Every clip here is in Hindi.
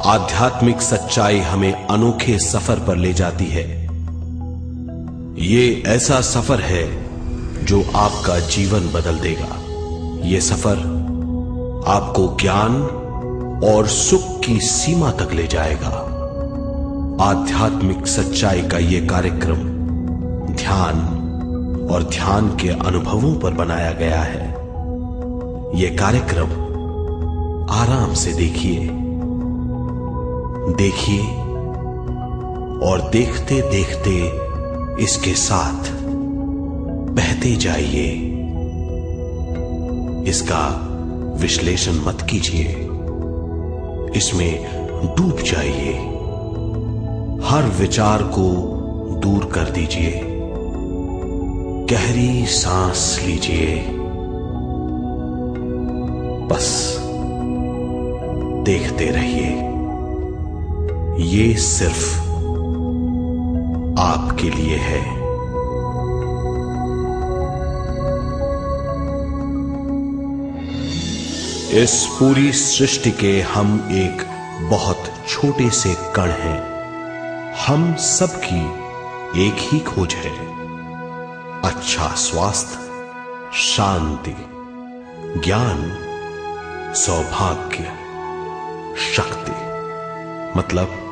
आध्यात्मिक सच्चाई हमें अनोखे सफर पर ले जाती है। ये ऐसा सफर है जो आपका जीवन बदल देगा। ये सफर आपको ज्ञान और सुख की सीमा तक ले जाएगा। आध्यात्मिक सच्चाई का ये कार्यक्रम ध्यान और ध्यान के अनुभवों पर बनाया गया है। ये कार्यक्रम आराम से देखिए और देखते देखते इसके साथ बहते जाइए। इसका विश्लेषण मत कीजिए, इसमें डूब जाइए। हर विचार को दूर कर दीजिए। गहरी सांस लीजिए। बस देखते रहिए। ये सिर्फ आपके लिए है। इस पूरी सृष्टि के हम एक बहुत छोटे से कण हैं। हम सबकी एक ही खोज है, अच्छा स्वास्थ्य, शांति, ज्ञान, सौभाग्य, शक्ति। मतलब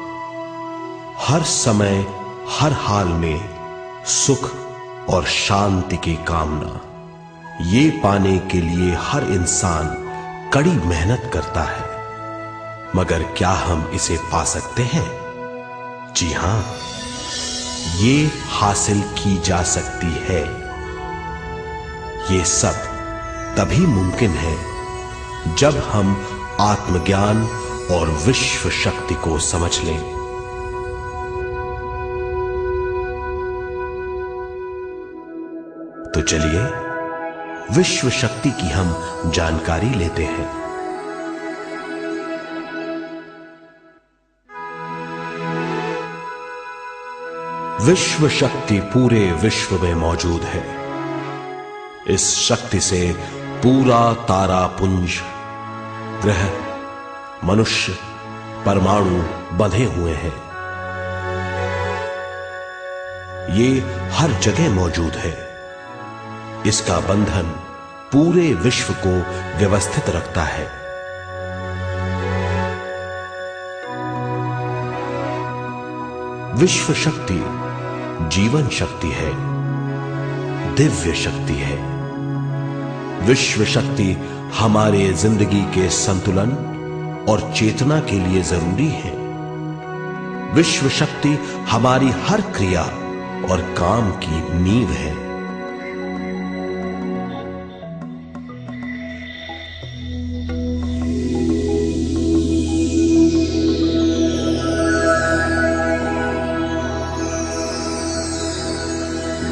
हर समय हर हाल में सुख और शांति की कामना। ये पाने के लिए हर इंसान कड़ी मेहनत करता है, मगर क्या हम इसे पा सकते हैं? जी हां, ये हासिल की जा सकती है। ये सब तभी मुमकिन है जब हम आत्मज्ञान और विश्व शक्ति को समझ लें। तो चलिए विश्व शक्ति की हम जानकारी लेते हैं। विश्व शक्ति पूरे विश्व में मौजूद है। इस शक्ति से पूरा तारापुंज, ग्रह, मनुष्य, परमाणु बंधे हुए हैं। ये हर जगह मौजूद है। इसका बंधन पूरे विश्व को व्यवस्थित रखता है। विश्व शक्ति जीवन शक्ति है, दिव्य शक्ति है। विश्व शक्ति हमारे जिंदगी के संतुलन और चेतना के लिए जरूरी है। विश्व शक्ति हमारी हर क्रिया और काम की नींव है।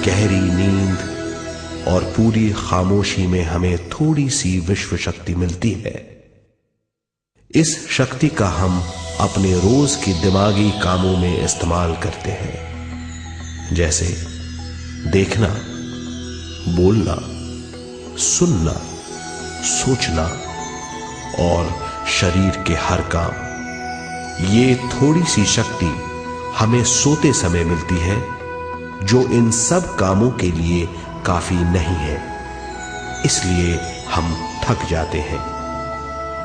गहरी नींद और पूरी खामोशी में हमें थोड़ी सी विश्व शक्ति मिलती है। इस शक्ति का हम अपने रोज के दिमागी कामों में इस्तेमाल करते हैं, जैसे देखना, बोलना, सुनना, सोचना और शरीर के हर काम। ये थोड़ी सी शक्ति हमें सोते समय मिलती है, जो इन सब कामों के लिए काफी नहीं है। इसलिए हम थक जाते हैं,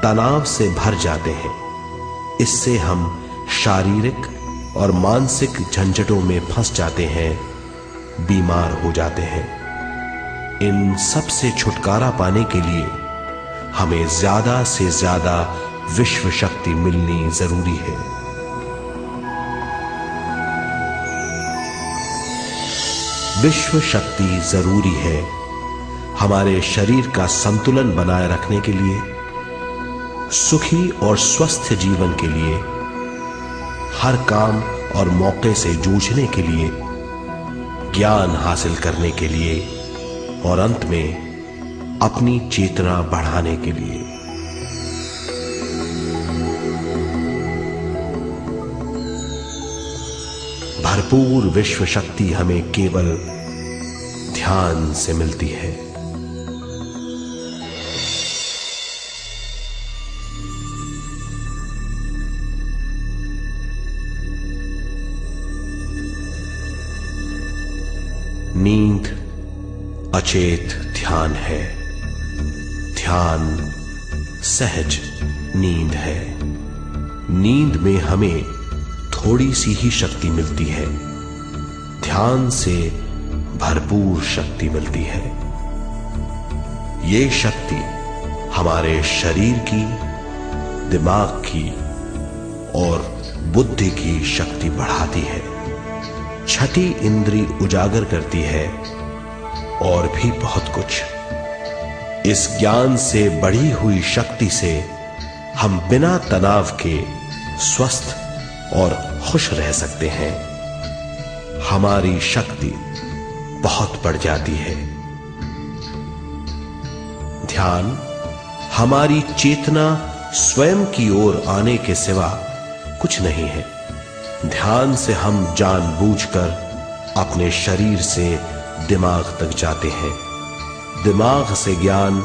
तनाव से भर जाते हैं। इससे हम शारीरिक और मानसिक झंझटों में फंस जाते हैं, बीमार हो जाते हैं। इन सब से छुटकारा पाने के लिए हमें ज्यादा से ज्यादा विश्व शक्ति मिलनी जरूरी है। विश्व शक्ति जरूरी है हमारे शरीर का संतुलन बनाए रखने के लिए, सुखी और स्वस्थ जीवन के लिए, हर काम और मौके से जूझने के लिए, ज्ञान हासिल करने के लिए और अंत में अपनी चेतना बढ़ाने के लिए। भरपूर विश्व शक्ति हमें केवल ध्यान से मिलती है। नींद अचेत ध्यान है, ध्यान सहज नींद है। नींद में हमें थोड़ी सी ही शक्ति मिलती है, ध्यान से भरपूर शक्ति मिलती है। ये शक्ति हमारे शरीर की, दिमाग की और बुद्धि की शक्ति बढ़ाती है, छठी इंद्री उजागर करती है और भी बहुत कुछ। इस ज्ञान से बढ़ी हुई शक्ति से हम बिना तनाव के स्वस्थ और खुश रह सकते हैं। हमारी शक्ति बहुत बढ़ जाती है। ध्यान हमारी चेतना स्वयं की ओर आने के सिवा कुछ नहीं है। ध्यान से हम जानबूझकर अपने शरीर से दिमाग तक जाते हैं, दिमाग से ज्ञान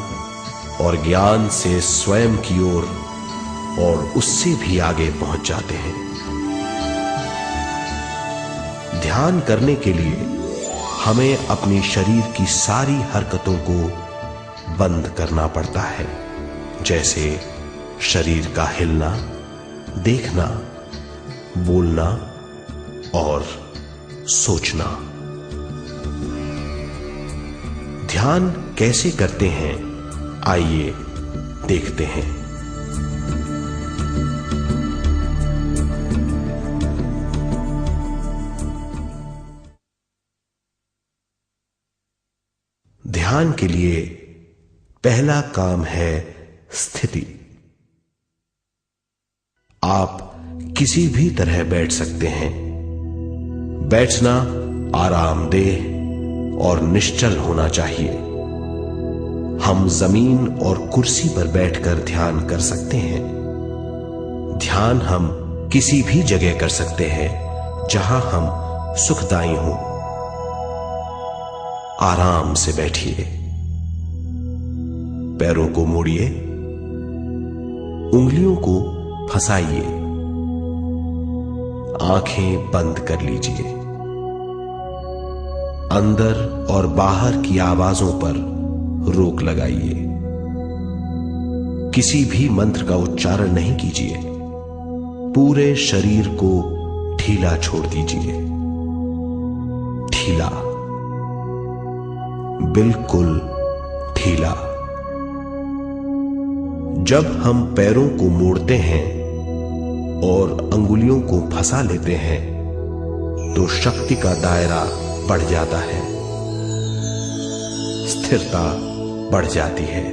और ज्ञान से स्वयं की ओर और उससे भी आगे पहुंच जाते हैं। ध्यान करने के लिए हमें अपने शरीर की सारी हरकतों को बंद करना पड़ता है, जैसे शरीर का हिलना, देखना, बोलना और सोचना। ध्यान कैसे करते हैं, आइए देखते हैं। ध्यान के लिए पहला काम है स्थिति। आप किसी भी तरह बैठ सकते हैं। बैठना आरामदेह और निश्चल होना चाहिए। हम जमीन और कुर्सी पर बैठकर ध्यान कर सकते हैं। ध्यान हम किसी भी जगह कर सकते हैं जहां हम सुखदायी हों। आराम से बैठिए, पैरों को मोड़िए, उंगलियों को फंसाइए, आंखें बंद कर लीजिए। अंदर और बाहर की आवाजों पर रोक लगाइए। किसी भी मंत्र का उच्चारण नहीं कीजिए। पूरे शरीर को ढीला छोड़ दीजिए। ढीला, बिल्कुल ढीला। जब हम पैरों को मोड़ते हैं और अंगुलियों को फंसा लेते हैं तो शक्ति का दायरा बढ़ जाता है, स्थिरता बढ़ जाती है।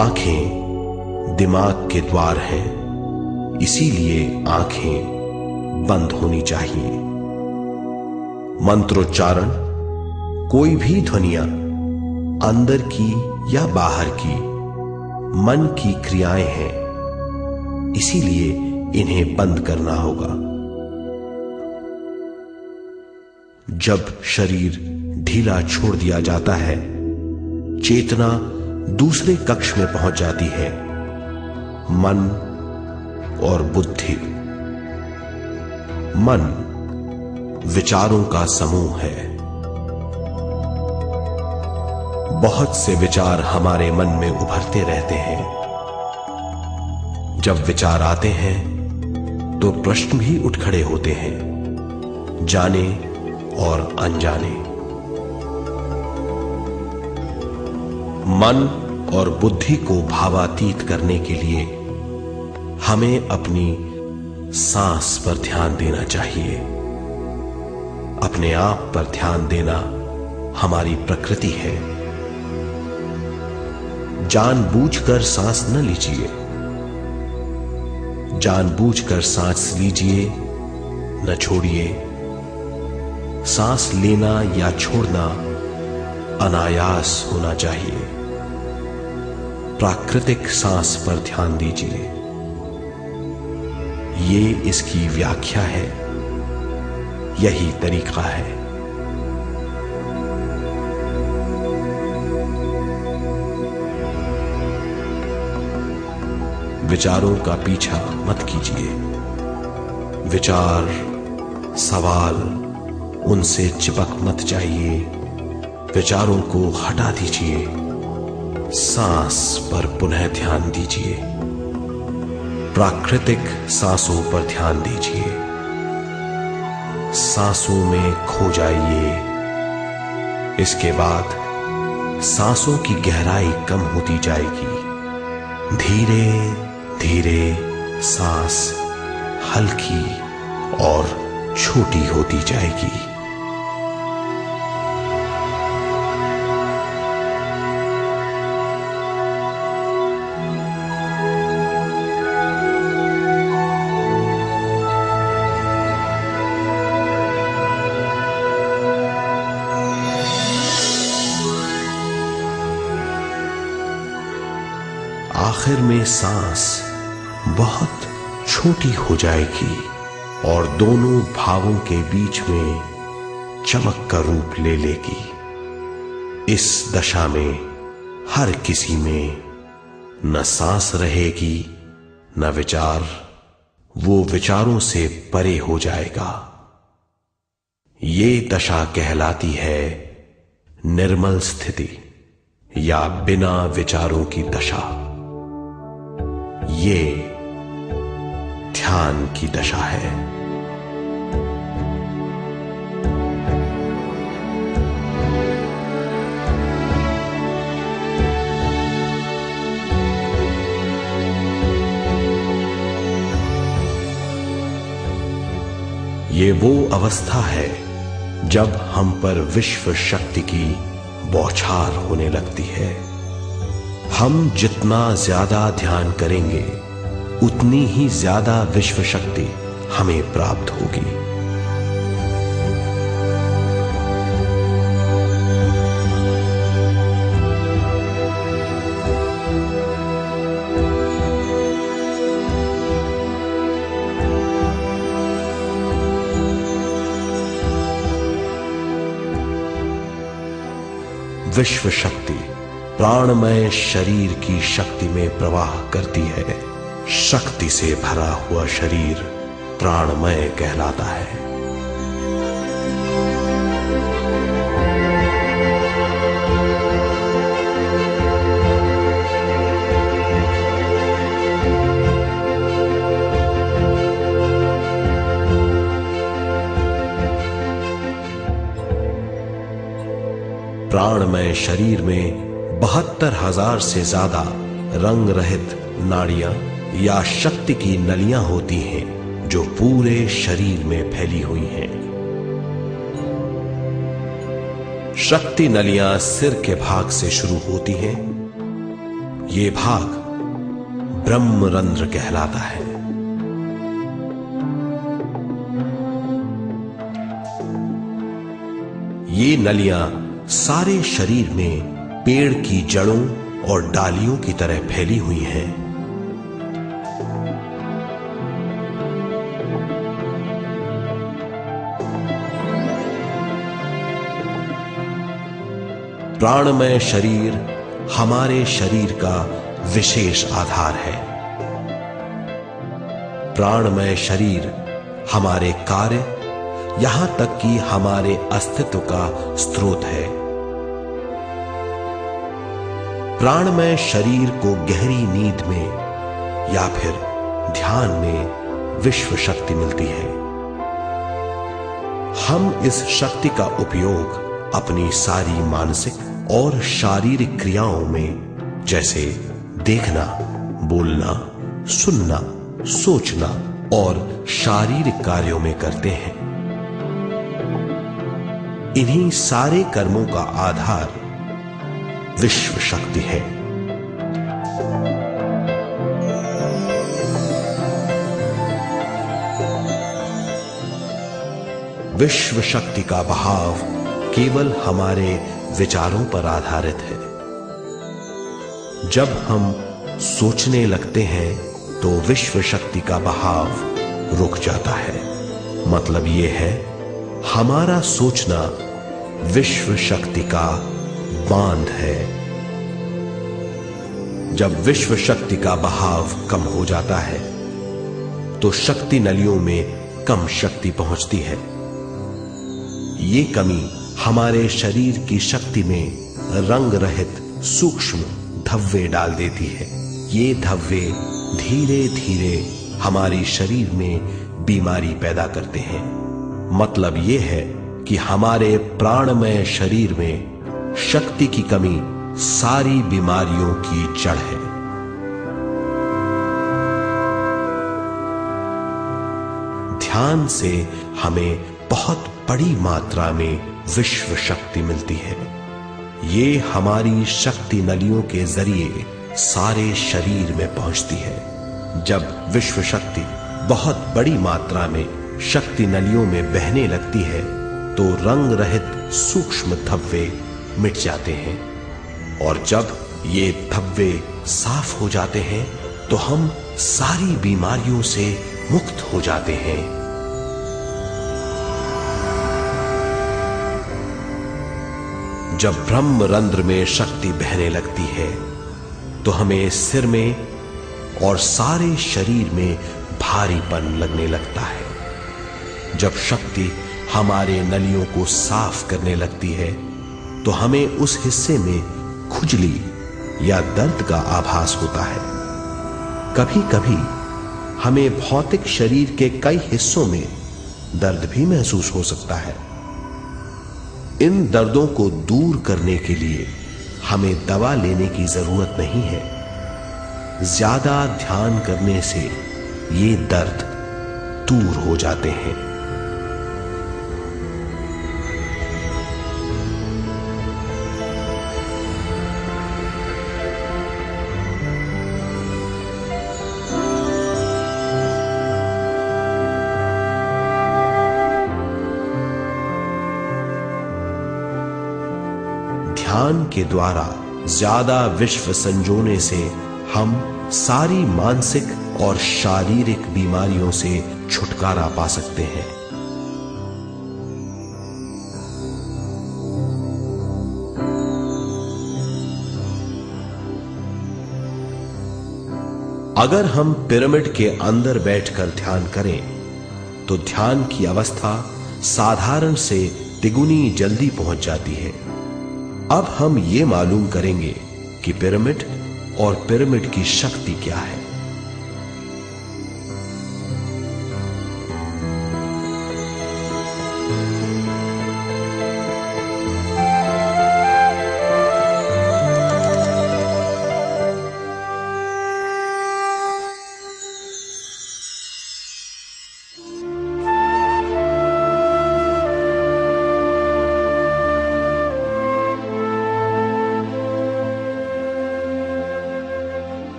आंखें दिमाग के द्वार हैं, इसीलिए आंखें बंद होनी चाहिए। मंत्रोच्चारण, कोई भी ध्वनियां अंदर की या बाहर की मन की क्रियाएं हैं, इसीलिए इन्हें बंद करना होगा। जब शरीर ढीला छोड़ दिया जाता है, चेतना दूसरे कक्ष में पहुंच जाती है। मन और बुद्धि। मन विचारों का समूह है। बहुत से विचार हमारे मन में उभरते रहते हैं। जब विचार आते हैं तो प्रश्न भी उठ खड़े होते हैं, जाने और अनजाने। मन और बुद्धि को भावातीत करने के लिए हमें अपनी सांस पर ध्यान देना चाहिए। अपने आप पर ध्यान देना हमारी प्रकृति है। जानबूझकर सांस न लीजिए। जानबूझकर सांस लीजिए, न छोड़िए। सांस लेना या छोड़ना अनायास होना चाहिए। प्राकृतिक सांस पर ध्यान दीजिए। ये इसकी व्याख्या है, यही तरीका है। विचारों का पीछा मत कीजिए। विचार, सवाल उनसे चिपक मत जाइए, विचारों को हटा दीजिए, सांस पर पुनः ध्यान दीजिए, प्राकृतिक सांसों पर ध्यान दीजिए, सांसों में खो जाइए। इसके बाद सांसों की गहराई कम होती जाएगी, धीरे धीरे सांस हल्की और छोटी होती जाएगी। आखिर में सांस बहुत छोटी हो जाएगी और दोनों भावों के बीच में चमक का रूप ले लेगी। इस दशा में हर किसी में न सांस रहेगी न विचार, वो विचारों से परे हो जाएगा। ये दशा कहलाती है निर्मल स्थिति या बिना विचारों की दशा। ये ध्यान की दशा है। ये वो अवस्था है जब हम पर विश्व शक्ति की बौछार होने लगती है। हम जितना ज्यादा ध्यान करेंगे उतनी ही ज्यादा विश्व शक्ति हमें प्राप्त होगी। विश्व शक्ति प्राणमय शरीर की शक्ति में प्रवाह करती है। शक्ति से भरा हुआ शरीर प्राणमय कहलाता है। प्राणमय शरीर में 72,000 से ज्यादा रंग रहित नाड़ियां या शक्ति की नलियां होती हैं जो पूरे शरीर में फैली हुई हैं। शक्ति नलियां सिर के भाग से शुरू होती हैं। ये भाग ब्रह्मरंध्र कहलाता है। ये नलियां सारे शरीर में पेड़ की जड़ों और डालियों की तरह फैली हुई हैं। प्राणमय शरीर हमारे शरीर का विशेष आधार है। प्राणमय शरीर हमारे कार्य, यहां तक कि हमारे अस्तित्व का स्रोत है। प्राणमय शरीर को गहरी नींद में या फिर ध्यान में विश्व शक्ति मिलती है। हम इस शक्ति का उपयोग अपनी सारी मानसिक और शारीरिक क्रियाओं में, जैसे देखना, बोलना, सुनना, सोचना और शारीरिक कार्यों में करते हैं। इन्हीं सारे कर्मों का आधार विश्व शक्ति है। विश्व शक्ति का बहाव केवल हमारे विचारों पर आधारित है। जब हम सोचने लगते हैं तो विश्व शक्ति का बहाव रुक जाता है। मतलब यह है, हमारा सोचना विश्व शक्ति का बांध है। जब विश्व शक्ति का बहाव कम हो जाता है तो शक्ति नलियों में कम शक्ति पहुंचती है। ये कमी हमारे शरीर की शक्ति में रंग रहित सूक्ष्म धब्बे डाल देती है। ये धब्बे धीरे धीरे हमारे शरीर में बीमारी पैदा करते हैं। मतलब ये है कि हमारे प्राणमय शरीर में शक्ति की कमी सारी बीमारियों की जड़ है। ध्यान से हमें बहुत बड़ी मात्रा में विश्व शक्ति मिलती है। ये हमारी शक्ति नलियों के जरिए सारे शरीर में पहुंचती है। जब विश्व शक्ति बहुत बड़ी मात्रा में शक्ति नलियों में बहने लगती है तो रंग रहित सूक्ष्म धब्बे मिट जाते हैं, और जब ये धब्बे साफ हो जाते हैं तो हम सारी बीमारियों से मुक्त हो जाते हैं। जब ब्रह्म रंध्र में शक्ति बहने लगती है तो हमें सिर में और सारे शरीर में भारीपन लगने लगता है। जब शक्ति हमारे नलियों को साफ करने लगती है तो हमें उस हिस्से में खुजली या दर्द का आभास होता है। कभी कभी हमें भौतिक शरीर के कई हिस्सों में दर्द भी महसूस हो सकता है। इन दर्दों को दूर करने के लिए हमें दवा लेने की जरूरत नहीं है। ज्यादा ध्यान करने से ये दर्द दूर हो जाते हैं। ध्यान के द्वारा ज्यादा विश्व संजोने से हम सारी मानसिक और शारीरिक बीमारियों से छुटकारा पा सकते हैं। अगर हम पिरामिड के अंदर बैठकर ध्यान करें तो ध्यान की अवस्था साधारण से तिगुनी जल्दी पहुंच जाती है। अब हम ये मालूम करेंगे कि पिरामिड और पिरामिड की शक्ति क्या है।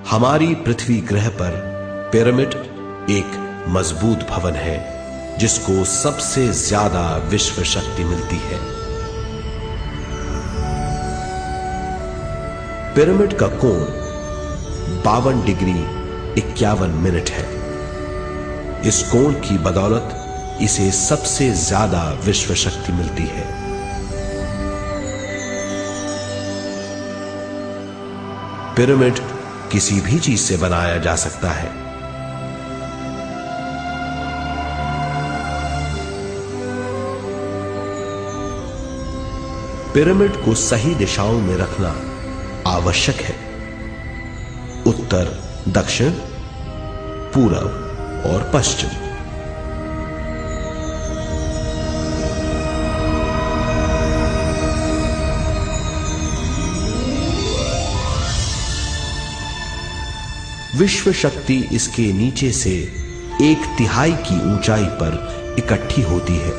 हमारी पृथ्वी ग्रह पर पिरामिड एक मजबूत भवन है जिसको सबसे ज्यादा विश्व शक्ति मिलती है। पिरामिड का कोण 52 डिग्री 51 मिनट है। इस कोण की बदौलत इसे सबसे ज्यादा विश्व शक्ति मिलती है। पिरामिड किसी भी चीज से बनाया जा सकता है। पिरामिड को सही दिशाओं में रखना आवश्यक है। उत्तर, दक्षिण, पूरब और पश्चिम। विश्व शक्ति इसके नीचे से 1/3 की ऊंचाई पर इकट्ठी होती है।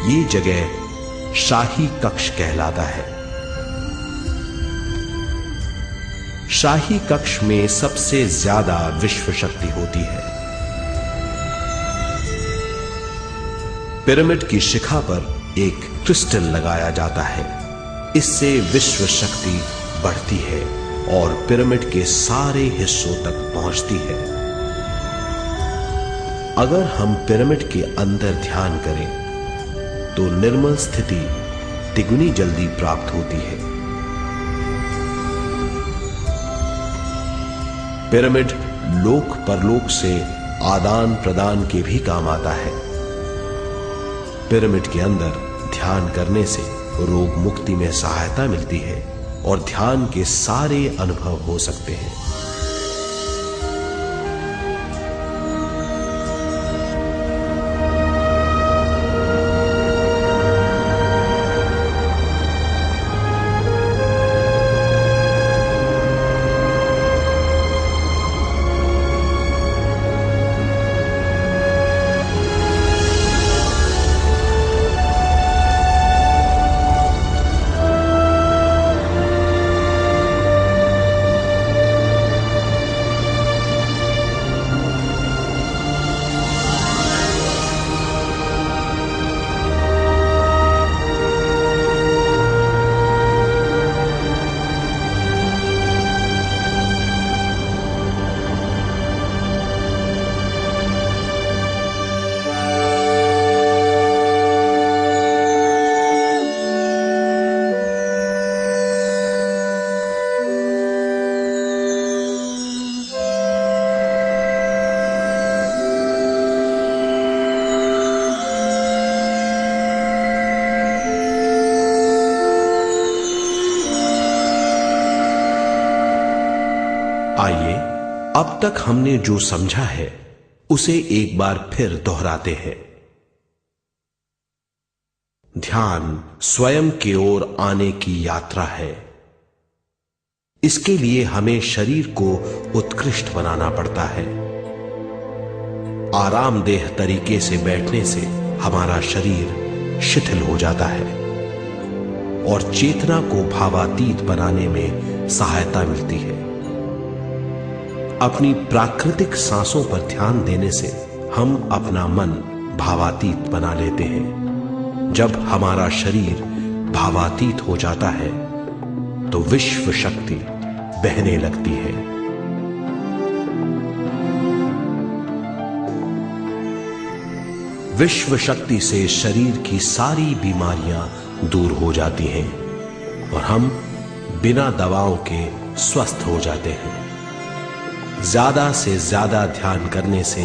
ये जगह शाही कक्ष कहलाता है। शाही कक्ष में सबसे ज्यादा विश्व शक्ति होती है। पिरामिड की शिखा पर एक क्रिस्टल लगाया जाता है। इससे विश्व शक्ति बढ़ती है और पिरामिड के सारे हिस्सों तक पहुंचती है। अगर हम पिरामिड के अंदर ध्यान करें तो निर्मल स्थिति तिगुनी जल्दी प्राप्त होती है। पिरामिड लोक परलोक से आदान प्रदान के भी काम आता है। पिरामिड के अंदर ध्यान करने से रोग मुक्ति में सहायता मिलती है और ध्यान के सारे अनुभव हो सकते हैं। आइए अब तक हमने जो समझा है उसे एक बार फिर दोहराते हैं। ध्यान स्वयं की ओर आने की यात्रा है। इसके लिए हमें शरीर को उत्कृष्ट बनाना पड़ता है। आरामदेह तरीके से बैठने से हमारा शरीर शिथिल हो जाता है और चेतना को भावातीत बनाने में सहायता मिलती है। अपनी प्राकृतिक सांसों पर ध्यान देने से हम अपना मन भावातीत बना लेते हैं। जब हमारा शरीर भावातीत हो जाता है तो विश्व शक्ति बहने लगती है। विश्व शक्ति से शरीर की सारी बीमारियां दूर हो जाती हैं और हम बिना दवाओं के स्वस्थ हो जाते हैं। ज्यादा से ज्यादा ध्यान करने से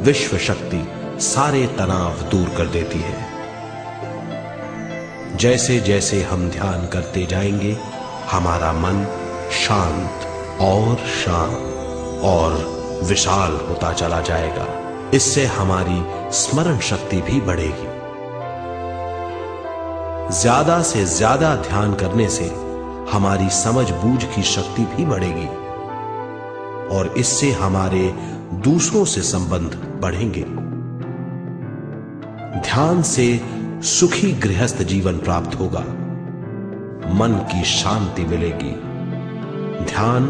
विश्व शक्ति सारे तनाव दूर कर देती है। जैसे जैसे हम ध्यान करते जाएंगे हमारा मन शांत और विशाल होता चला जाएगा। इससे हमारी स्मरण शक्ति भी बढ़ेगी। ज्यादा से ज्यादा ध्यान करने से हमारी समझ बूझ की शक्ति भी बढ़ेगी और इससे हमारे दूसरों से संबंध बढ़ेंगे। ध्यान से सुखी गृहस्थ जीवन प्राप्त होगा, मन की शांति मिलेगी। ध्यान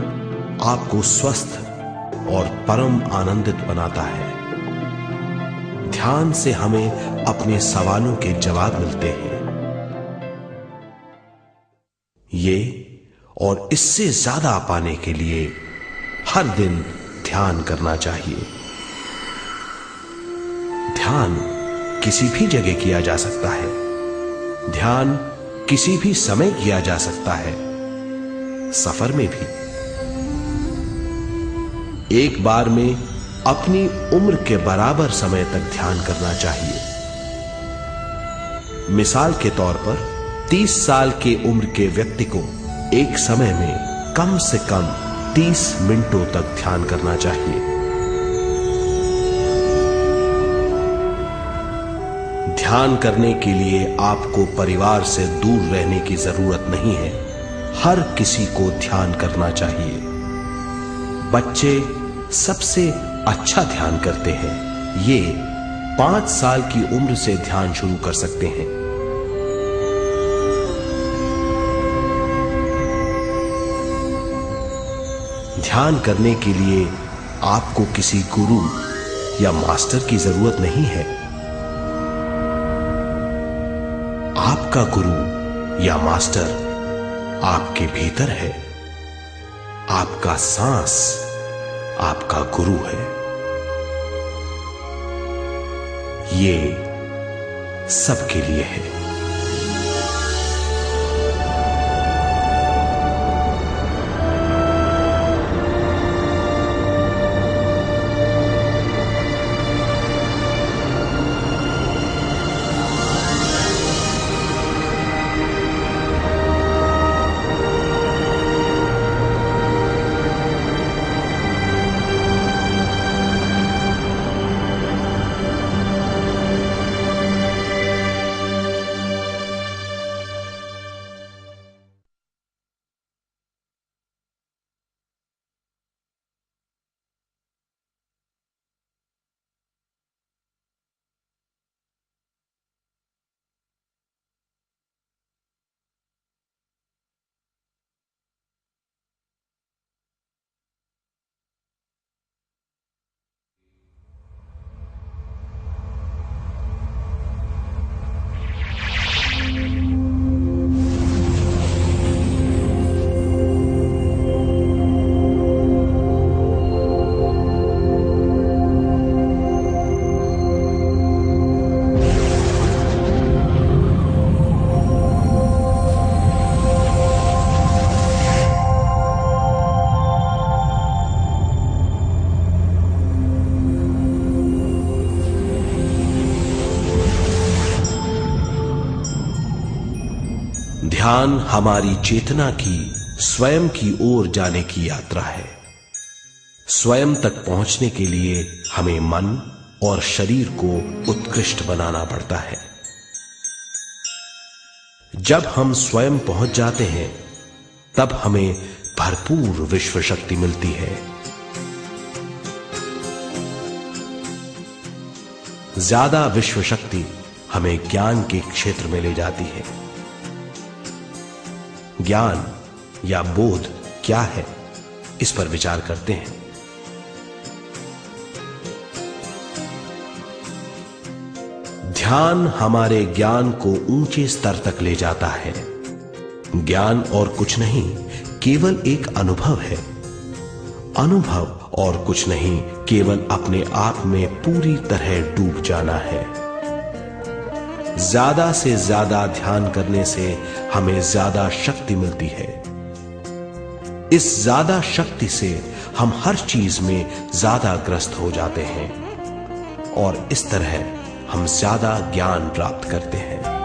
आपको स्वस्थ और परम आनंदित बनाता है। ध्यान से हमें अपने सवालों के जवाब मिलते हैं। ये और इससे ज्यादा पाने के लिए हर दिन ध्यान करना चाहिए। ध्यान किसी भी जगह किया जा सकता है। ध्यान किसी भी समय किया जा सकता है, सफर में भी। एक बार में अपनी उम्र के बराबर समय तक ध्यान करना चाहिए। मिसाल के तौर पर 30 साल की उम्र के व्यक्ति को एक समय में कम से कम 30 मिनटों तक ध्यान करना चाहिए। ध्यान करने के लिए आपको परिवार से दूर रहने की जरूरत नहीं है। हर किसी को ध्यान करना चाहिए। बच्चे सबसे अच्छा ध्यान करते हैं। ये 5 साल की उम्र से ध्यान शुरू कर सकते हैं। ध्यान करने के लिए आपको किसी गुरु या मास्टर की जरूरत नहीं है। आपका गुरु या मास्टर आपके भीतर है। आपका सांस आपका गुरु है। ये सबके लिए है। ध्यान हमारी चेतना की स्वयं की ओर जाने की यात्रा है। स्वयं तक पहुंचने के लिए हमें मन और शरीर को उत्कृष्ट बनाना पड़ता है। जब हम स्वयं पहुंच जाते हैं तब हमें भरपूर विश्व शक्ति मिलती है। ज्यादा विश्व शक्ति हमें ज्ञान के क्षेत्र में ले जाती है। ज्ञान या बोध क्या है, इस पर विचार करते हैं। ध्यान हमारे ज्ञान को ऊंचे स्तर तक ले जाता है। ज्ञान और कुछ नहीं, केवल एक अनुभव है। अनुभव और कुछ नहीं, केवल अपने आप में पूरी तरह डूब जाना है। ज्यादा से ज्यादा ध्यान करने से हमें ज्यादा शक्ति मिलती है। इस ज्यादा शक्ति से हम हर चीज में ज्यादा ग्रस्त हो जाते हैं और इस तरह हम ज्यादा ज्ञान प्राप्त करते हैं।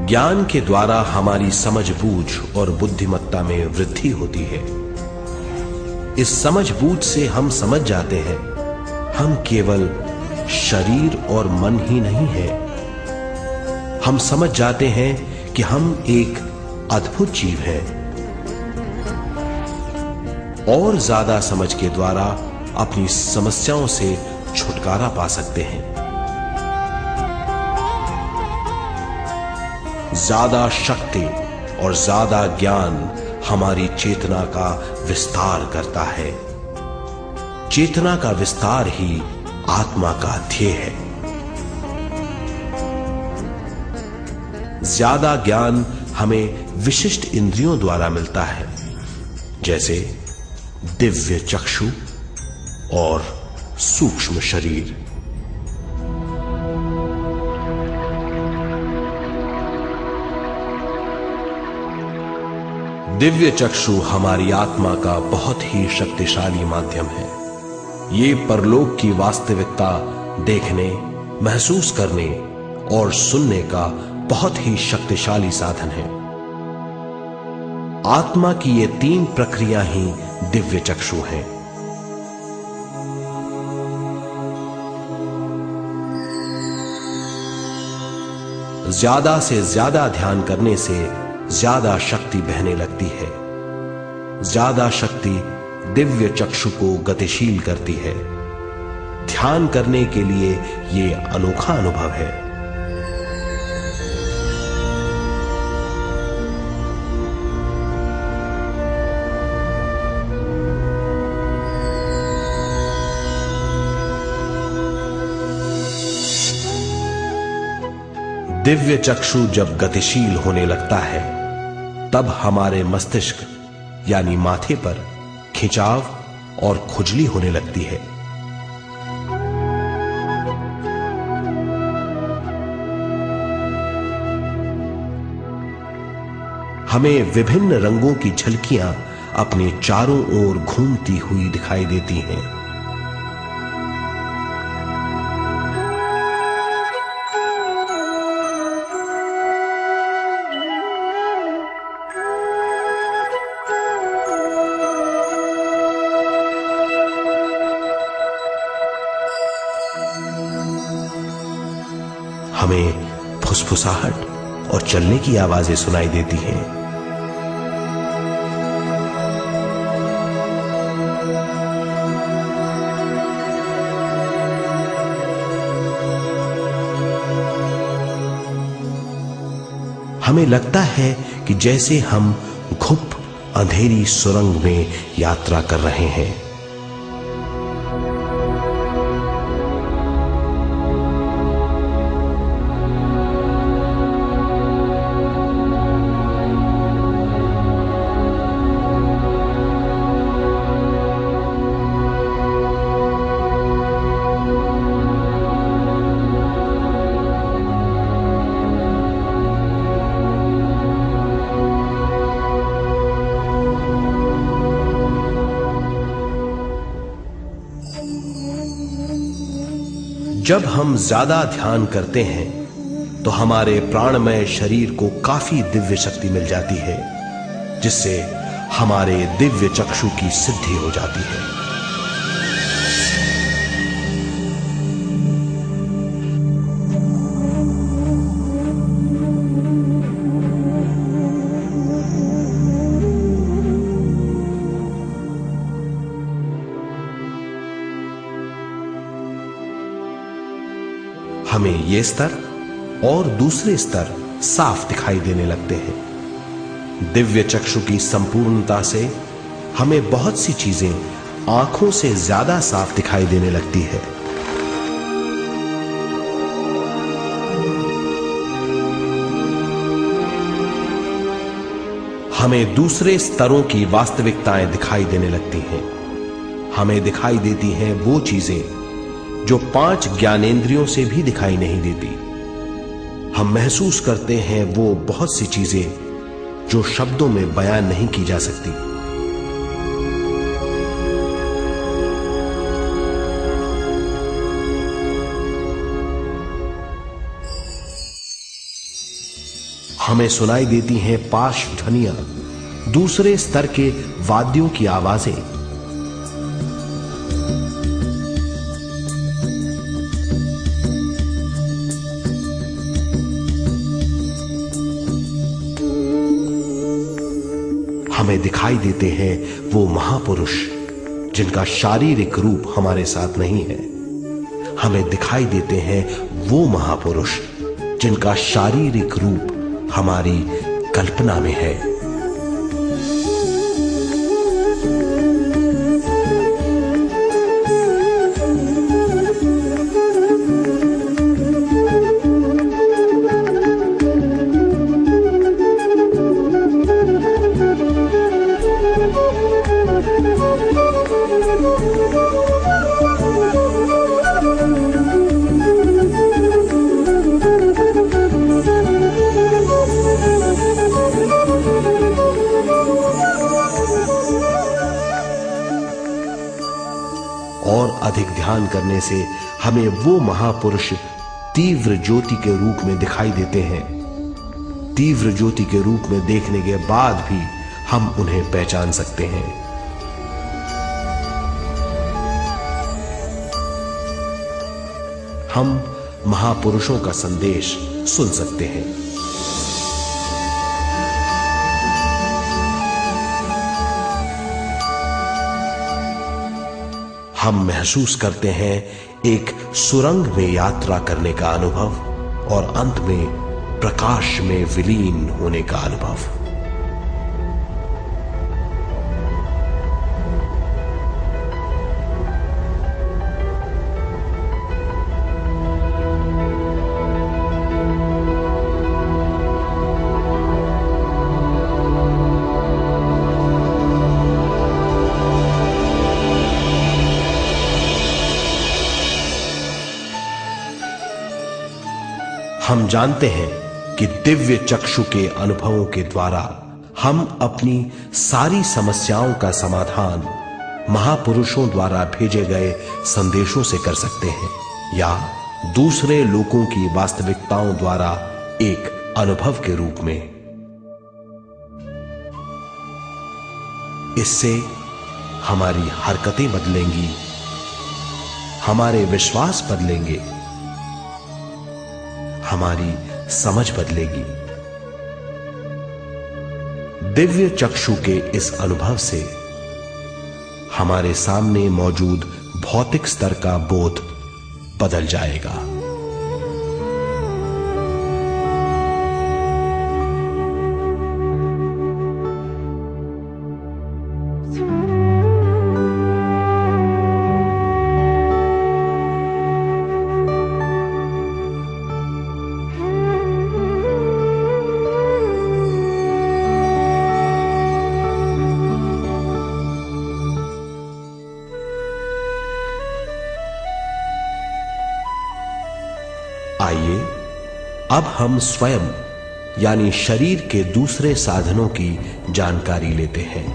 ज्ञान के द्वारा हमारी समझबूझ और बुद्धिमत्ता में वृद्धि होती है। इस समझबूझ से हम समझ जाते हैं हम केवल शरीर और मन ही नहीं है। हम समझ जाते हैं कि हम एक अद्भुत जीव हैं। और ज्यादा समझ के द्वारा अपनी समस्याओं से छुटकारा पा सकते हैं। ज्यादा शक्ति और ज्यादा ज्ञान हमारी चेतना का विस्तार करता है। चेतना का विस्तार ही आत्मा का ध्येय है। ज्यादा ज्ञान हमें विशिष्ट इंद्रियों द्वारा मिलता है, जैसे दिव्य चक्षु और सूक्ष्म शरीर। दिव्य चक्षु हमारी आत्मा का बहुत ही शक्तिशाली माध्यम है। ये परलोक की वास्तविकता देखने, महसूस करने और सुनने का बहुत ही शक्तिशाली साधन है। आत्मा की ये तीन प्रक्रिया ही दिव्य चक्षु हैं। ज्यादा से ज्यादा ध्यान करने से ज्यादा शक्ति बहने लगती है। ज्यादा शक्ति दिव्य चक्षु को गतिशील करती है। ध्यान करने के लिए यह अनोखा अनुभव है। दिव्य चक्षु जब गतिशील होने लगता है तब हमारे मस्तिष्क यानी माथे पर खिंचाव और खुजली होने लगती है। हमें विभिन्न रंगों की झलकियां अपने चारों ओर घूमती हुई दिखाई देती हैं। हमें फुसफुसाहट और चलने की आवाजें सुनाई देती हैं। हमें लगता है कि जैसे हम घुप अंधेरी सुरंग में यात्रा कर रहे हैं। जब हम ज्यादा ध्यान करते हैं तो हमारे प्राणमय शरीर को काफी दिव्य शक्ति मिल जाती है, जिससे हमारे दिव्य चक्षु की सिद्धि हो जाती है। हमें ये स्तर और दूसरे स्तर साफ दिखाई देने लगते हैं। दिव्य चक्षु की संपूर्णता से हमें बहुत सी चीजें आंखों से ज्यादा साफ दिखाई देने लगती है। हमें दूसरे स्तरों की वास्तविकताएं दिखाई देने लगती हैं। हमें दिखाई देती हैं वो चीजें जो 5 ज्ञानेंद्रियों से भी दिखाई नहीं देती। हम महसूस करते हैं वो बहुत सी चीजें जो शब्दों में बयान नहीं की जा सकती। हमें सुनाई देती हैं पार्श्व ध्वनियां, दूसरे स्तर के वाद्यों की आवाजें। हमें दिखाई देते हैं वो महापुरुष जिनका शारीरिक रूप हमारे साथ नहीं है। हमें दिखाई देते हैं वो महापुरुष जिनका शारीरिक रूप हमारी कल्पना में है। और अधिक ध्यान करने से हमें वो महापुरुष तीव्र ज्योति के रूप में दिखाई देते हैं। तीव्र ज्योति के रूप में देखने के बाद भी हम उन्हें पहचान सकते हैं। हम महापुरुषों का संदेश सुन सकते हैं। हम महसूस करते हैं एक सुरंग में यात्रा करने का अनुभव और अंत में प्रकाश में विलीन होने का अनुभव। हम जानते हैं कि दिव्य चक्षु के अनुभवों के द्वारा हम अपनी सारी समस्याओं का समाधान महापुरुषों द्वारा भेजे गए संदेशों से कर सकते हैं, या दूसरे लोगों की वास्तविकताओं द्वारा एक अनुभव के रूप में। इससे हमारी हरकतें बदलेंगी, हमारे विश्वास बदलेंगे, हमारी समझ बदलेगी। दिव्य चक्षु के इस अनुभव से हमारे सामने मौजूद भौतिक स्तर का बोध बदल जाएगा। आइए अब हम स्वयं यानी शरीर के दूसरे साधनों की जानकारी लेते हैं।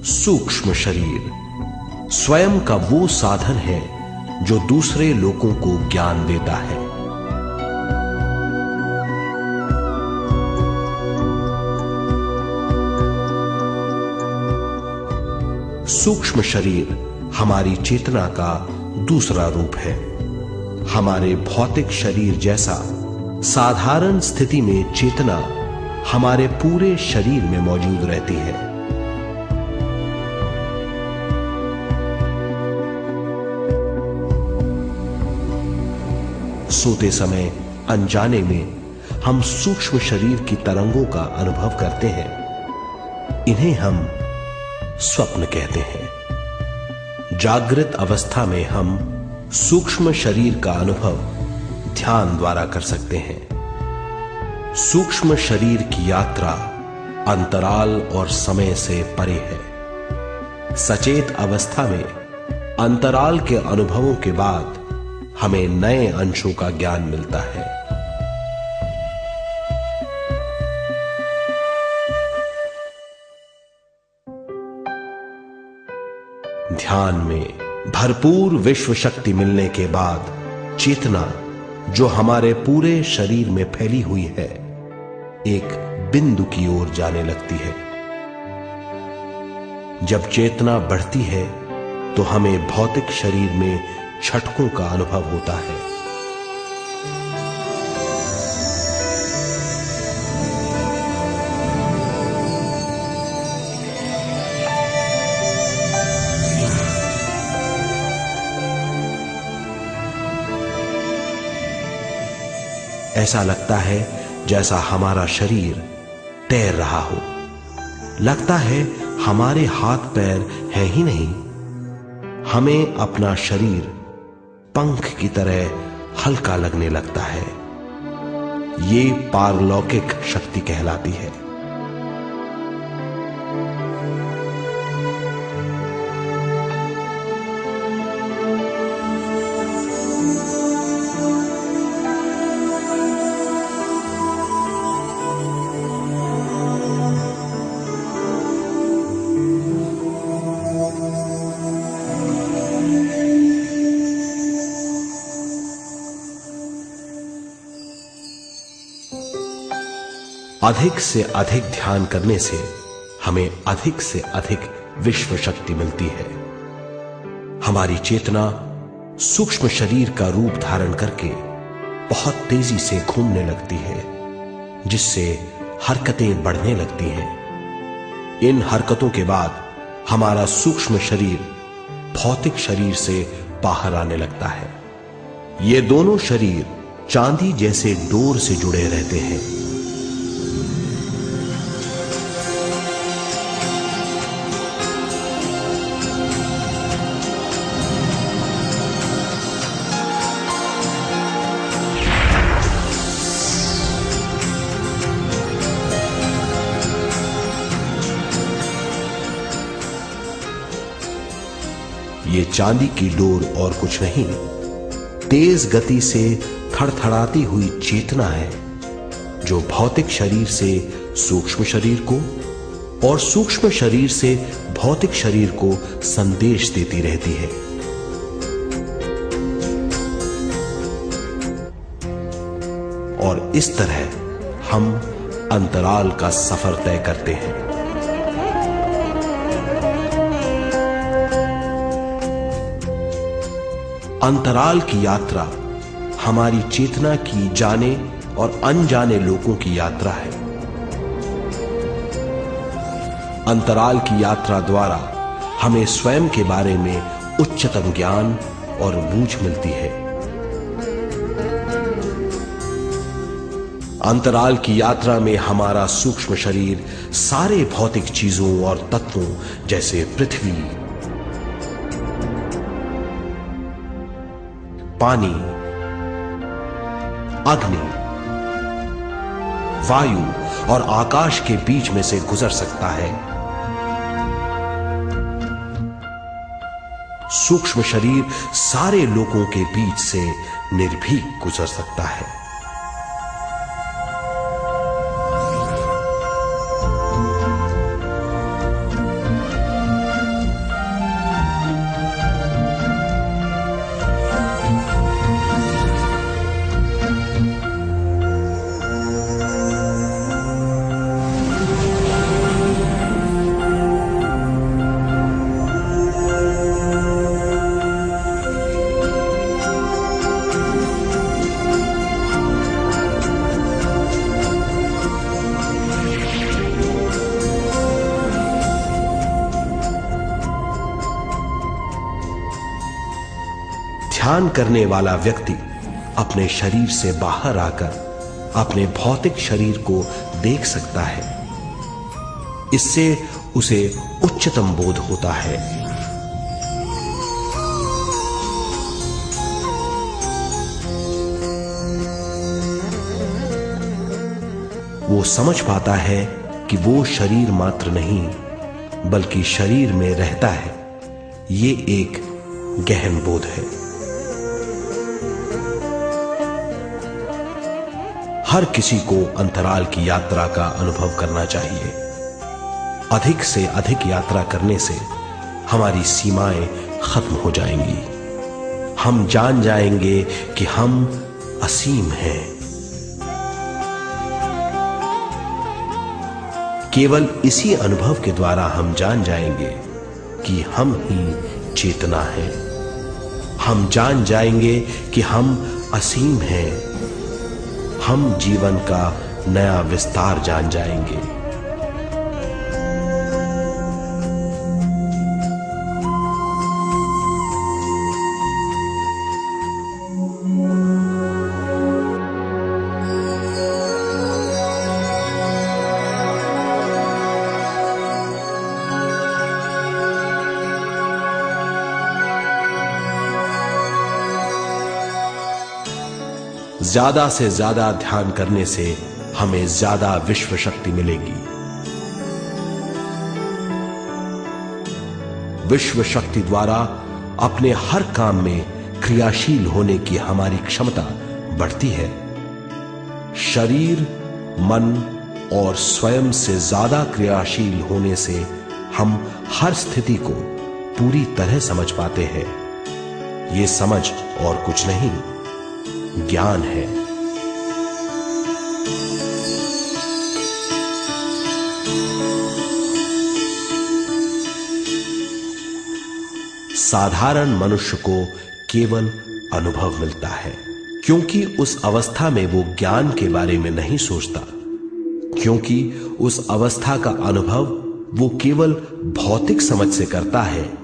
सूक्ष्म शरीर स्वयं का वो साधन है जो दूसरे लोगों को ज्ञान देता है। सूक्ष्म शरीर हमारी चेतना का दूसरा रूप है। हमारे भौतिक शरीर जैसा साधारण स्थिति में चेतना हमारे पूरे शरीर में मौजूद रहती है। सोते समय अनजाने में हम सूक्ष्म शरीर की तरंगों का अनुभव करते हैं। इन्हें हम स्वप्न कहते हैं। जागृत अवस्था में हम सूक्ष्म शरीर का अनुभव ध्यान द्वारा कर सकते हैं। सूक्ष्म शरीर की यात्रा अंतराल और समय से परे है। सचेत अवस्था में अंतराल के अनुभवों के बाद हमें नए अंशों का ज्ञान मिलता है। ध्यान में भरपूर विश्व शक्ति मिलने के बाद चेतना जो हमारे पूरे शरीर में फैली हुई है, एक बिंदु की ओर जाने लगती है। जब चेतना बढ़ती है तो हमें भौतिक शरीर में झटकों का अनुभव होता है। ऐसा लगता है जैसा हमारा शरीर तैर रहा हो। लगता है हमारे हाथ पैर हैं ही नहीं। हमें अपना शरीर पंख की तरह हल्का लगने लगता है। ये पारलौकिक शक्ति कहलाती है। अधिक से अधिक ध्यान करने से हमें अधिक से अधिक विश्व शक्ति मिलती है। हमारी चेतना सूक्ष्म शरीर का रूप धारण करके बहुत तेजी से घूमने लगती है, जिससे हरकतें बढ़ने लगती हैं। इन हरकतों के बाद हमारा सूक्ष्म शरीर भौतिक शरीर से बाहर आने लगता है। ये दोनों शरीर चांदी जैसे डोर से जुड़े रहते हैं। ये चांदी की डोर और कुछ नहीं, तेज गति से थड़थड़ाती हुई चेतना है, जो भौतिक शरीर से सूक्ष्म शरीर को और सूक्ष्म शरीर से भौतिक शरीर को संदेश देती रहती है। और इस तरह हम अंतराल का सफर तय करते हैं। अंतराल की यात्रा हमारी चेतना की जाने और अनजाने लोगों की यात्रा है। अंतराल की यात्रा द्वारा हमें स्वयं के बारे में उच्चतम ज्ञान और बूझ मिलती है। अंतराल की यात्रा में हमारा सूक्ष्म शरीर सारे भौतिक चीजों और तत्वों जैसे पृथ्वी, पानी, अग्नि, वायु और आकाश के बीच में से गुजर सकता है। सूक्ष्म शरीर सारे लोगों के बीच से निर्भीक गुजर सकता है। ध्यान करने वाला व्यक्ति अपने शरीर से बाहर आकर अपने भौतिक शरीर को देख सकता है। इससे उसे उच्चतम बोध होता है। वो समझ पाता है कि वो शरीर मात्र नहीं बल्कि शरीर में रहता है। ये एक गहन बोध है। हर किसी को अंतराल की यात्रा का अनुभव करना चाहिए। अधिक से अधिक यात्रा करने से हमारी सीमाएं खत्म हो जाएंगी। हम जान जाएंगे कि हम असीम हैं। केवल इसी अनुभव के द्वारा हम जान जाएंगे कि हम ही चेतना है। हम जान जाएंगे कि हम असीम हैं। हम जीवन का नया विस्तार जान जाएंगे। ज्यादा से ज्यादा ध्यान करने से हमें ज्यादा विश्व शक्ति मिलेगी। विश्व शक्ति द्वारा अपने हर काम में क्रियाशील होने की हमारी क्षमता बढ़ती है। शरीर, मन और स्वयं से ज्यादा क्रियाशील होने से हम हर स्थिति को पूरी तरह समझ पाते हैं। ये समझ और कुछ नहीं, ज्ञान है। साधारण मनुष्य को केवल अनुभव मिलता है, क्योंकि उस अवस्था में वो ज्ञान के बारे में नहीं सोचता, क्योंकि उस अवस्था का अनुभव वो केवल भौतिक समझ से करता है।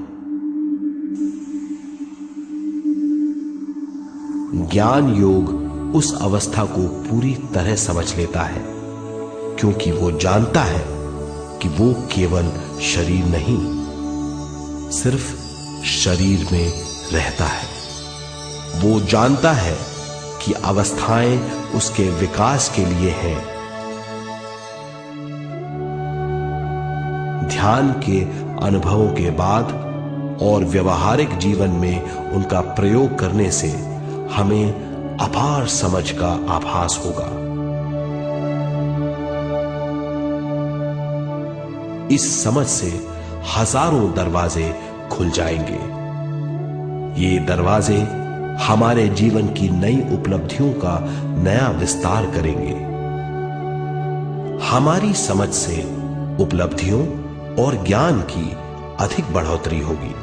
ज्ञान योग उस अवस्था को पूरी तरह समझ लेता है, क्योंकि वो जानता है कि वो केवल शरीर नहीं, सिर्फ शरीर में रहता है। वो जानता है कि अवस्थाएं उसके विकास के लिए हैं। ध्यान के अनुभवों के बाद और व्यवहारिक जीवन में उनका प्रयोग करने से हमें अपार समझ का आभास होगा। इस समझ से हजारों दरवाजे खुल जाएंगे। ये दरवाजे हमारे जीवन की नई उपलब्धियों का नया विस्तार करेंगे। हमारी समझ से उपलब्धियों और ज्ञान की अधिक बढ़ोतरी होगी।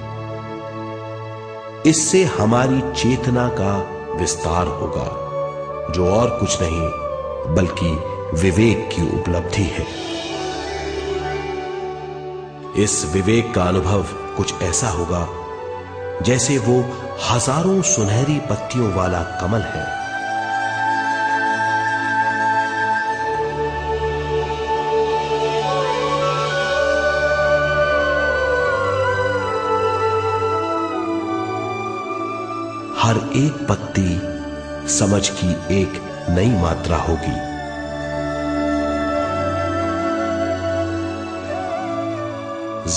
इससे हमारी चेतना का विस्तार होगा, जो और कुछ नहीं बल्कि विवेक की उपलब्धि है। इस विवेक का अनुभव कुछ ऐसा होगा जैसे वो हजारों सुनहरी पत्तियों वाला कमल है। हर एक पत्ती समझ की एक नई मात्रा होगी।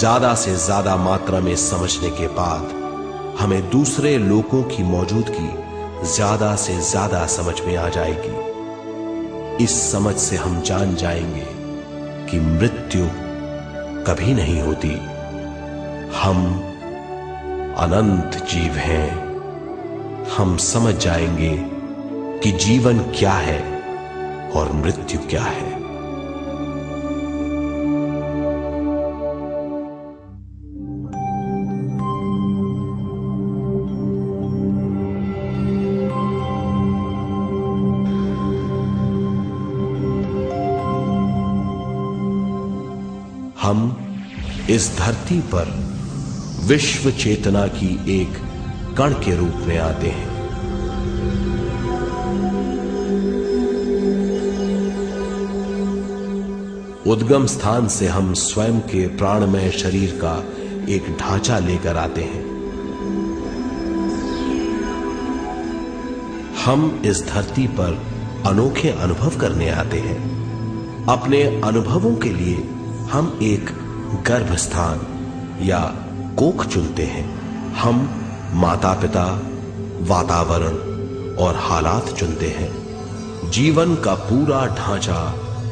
ज्यादा से ज्यादा मात्रा में समझने के बाद हमें दूसरे लोगों की मौजूदगी ज्यादा से ज्यादा समझ में आ जाएगी। इस समझ से हम जान जाएंगे कि मृत्यु कभी नहीं होती। हम अनंत जीव हैं। हम समझ जाएंगे कि जीवन क्या है और मृत्यु क्या है। हम इस धरती पर विश्व चेतना की एक कण के रूप में आते हैं। उद्गम स्थान से हम स्वयं के प्राणमय शरीर का एक ढांचा लेकर आते हैं। हम इस धरती पर अनोखे अनुभव करने आते हैं। अपने अनुभवों के लिए हम एक गर्भ स्थान या कोख चुनते हैं। हम माता पिता, वातावरण और हालात चुनते हैं। जीवन का पूरा ढांचा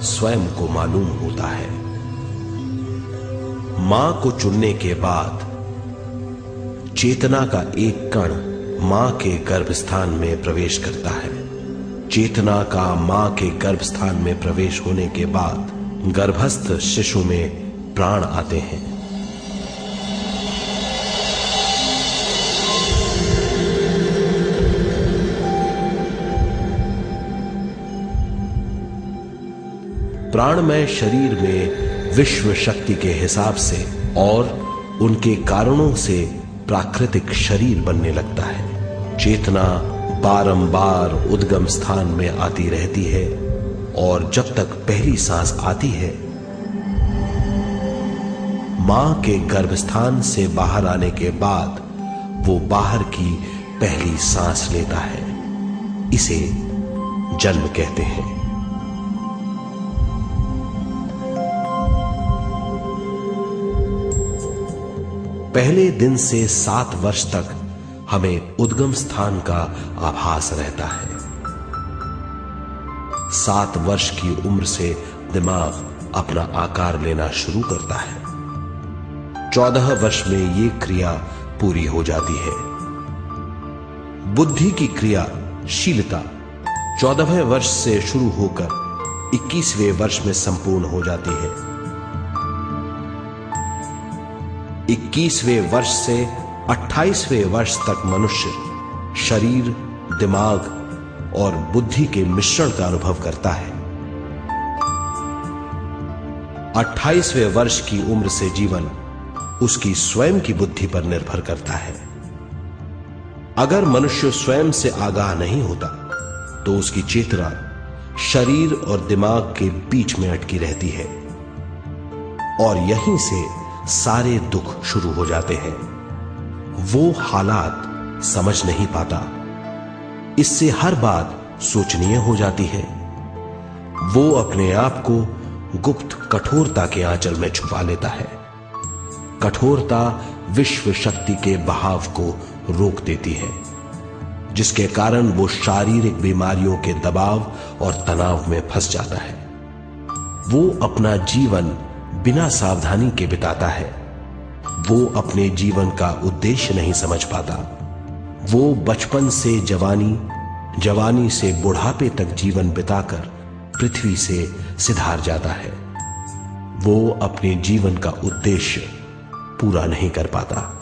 स्वयं को मालूम होता है। मां को चुनने के बाद चेतना का एक कण मां के गर्भस्थान में प्रवेश करता है। चेतना का मां के गर्भस्थान में प्रवेश होने के बाद गर्भस्थ शिशु में प्राण आते हैं। प्राणमय शरीर में विश्व शक्ति के हिसाब से और उनके कारणों से प्राकृतिक शरीर बनने लगता है। चेतना बारंबार उद्गम स्थान में आती रहती है और जब तक पहली सांस आती है, मां के गर्भस्थान से बाहर आने के बाद वो बाहर की पहली सांस लेता है। इसे जन्म कहते हैं। पहले दिन से 7 वर्ष तक हमें उद्गम स्थान का आभास रहता है। 7 वर्ष की उम्र से दिमाग अपना आकार लेना शुरू करता है। 14 वर्ष में ये क्रिया पूरी हो जाती है। बुद्धि की क्रियाशीलता 14वें वर्ष से शुरू होकर 21वें वर्ष में संपूर्ण हो जाती है। 21वें वर्ष से 28वें वर्ष तक मनुष्य शरीर, दिमाग और बुद्धि के मिश्रण का अनुभव करता है। 28वें वर्ष की उम्र से जीवन उसकी स्वयं की बुद्धि पर निर्भर करता है। अगर मनुष्य स्वयं से आगाह नहीं होता तो उसकी चेतना शरीर और दिमाग के बीच में अटकी रहती है और यहीं से सारे दुख शुरू हो जाते हैं। वो हालात समझ नहीं पाता, इससे हर बात सोचनीय हो जाती है। वो अपने आप को गुप्त कठोरता के आंचल में छुपा लेता है। कठोरता विश्व शक्ति के बहाव को रोक देती है, जिसके कारण वो शारीरिक बीमारियों के दबाव और तनाव में फंस जाता है। वो अपना जीवन बिना सावधानी के बिताता है। वो अपने जीवन का उद्देश्य नहीं समझ पाता। वो बचपन से जवानी, जवानी से बुढ़ापे तक जीवन बिताकर पृथ्वी से सिधार जाता है। वो अपने जीवन का उद्देश्य पूरा नहीं कर पाता।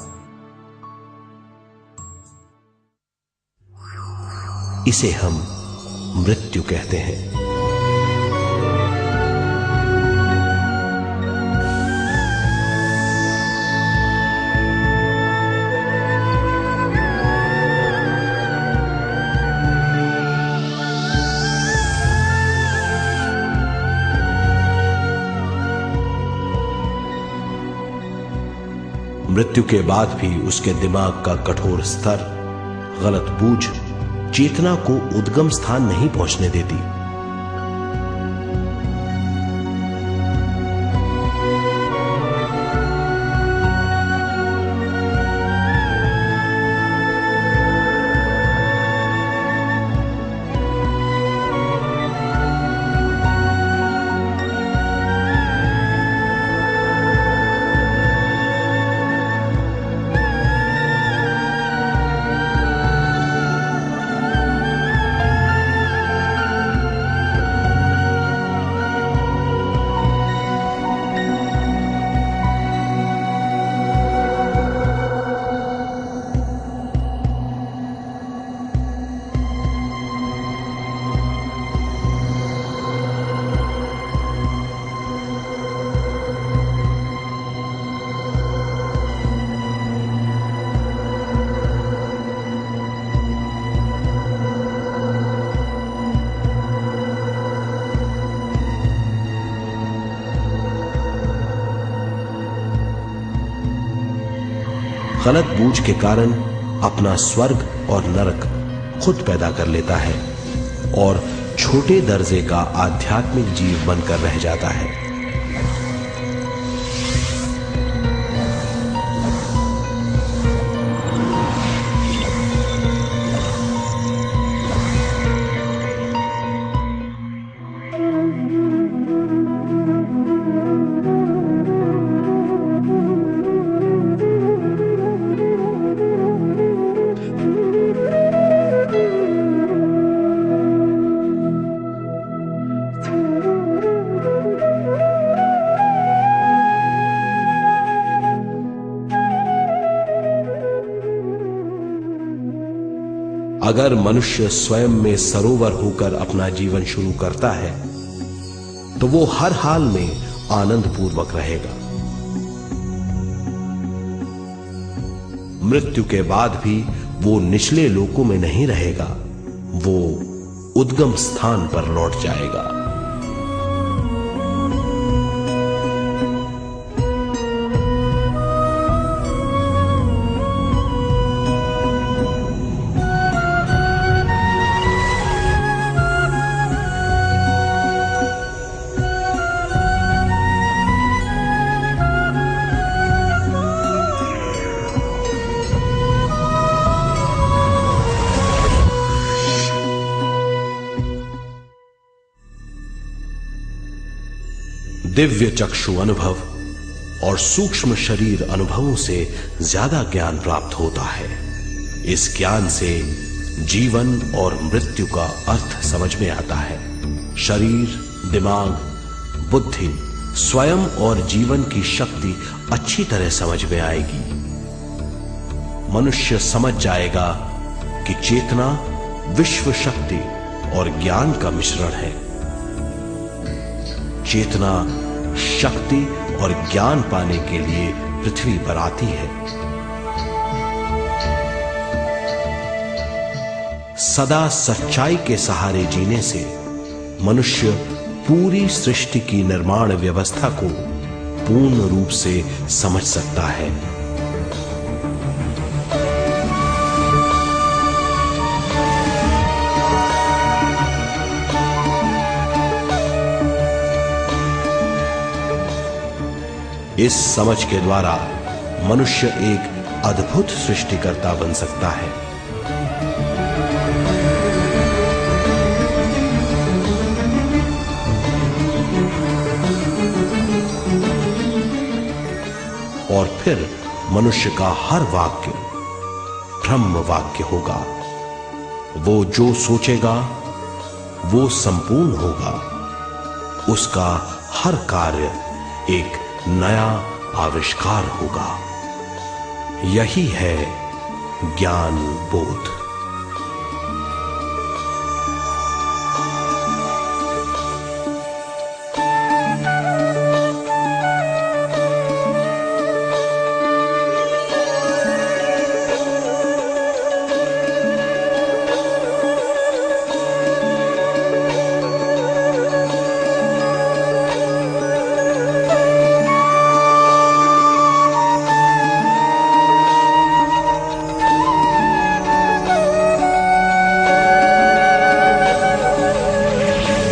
इसे हम मृत्यु कहते हैं। मृत्यु के बाद भी उसके दिमाग का कठोर स्तर, गलत बूझ चेतना को उद्गम स्थान नहीं पहुंचने देती। गलत बूझ के कारण अपना स्वर्ग और नरक खुद पैदा कर लेता है और छोटे दर्जे का आध्यात्मिक जीव बनकर रह जाता है। अगर मनुष्य स्वयं में सरोवर होकर अपना जीवन शुरू करता है तो वो हर हाल में आनंद पूर्वक रहेगा। मृत्यु के बाद भी वो निचले लोकों में नहीं रहेगा, वो उद्गम स्थान पर लौट जाएगा। दिव्य चक्षु अनुभव और सूक्ष्म शरीर अनुभवों से ज्यादा ज्ञान प्राप्त होता है। इस ज्ञान से जीवन और मृत्यु का अर्थ समझ में आता है। शरीर, दिमाग, बुद्धि, स्वयं और जीवन की शक्ति अच्छी तरह समझ में आएगी। मनुष्य समझ जाएगा कि चेतना विश्व शक्ति और ज्ञान का मिश्रण है। चेतना शक्ति और ज्ञान पाने के लिए पृथ्वी पर आती है। सदा सच्चाई के सहारे जीने से मनुष्य पूरी सृष्टि की निर्माण व्यवस्था को पूर्ण रूप से समझ सकता है। इस समझ के द्वारा मनुष्य एक अद्भुत सृष्टिकर्ता बन सकता है। और फिर मनुष्य का हर वाक्य ब्रह्म वाक्य होगा। वो जो सोचेगा वो संपूर्ण होगा। उसका हर कार्य एक नया आविष्कार होगा। यही है ज्ञान बोध।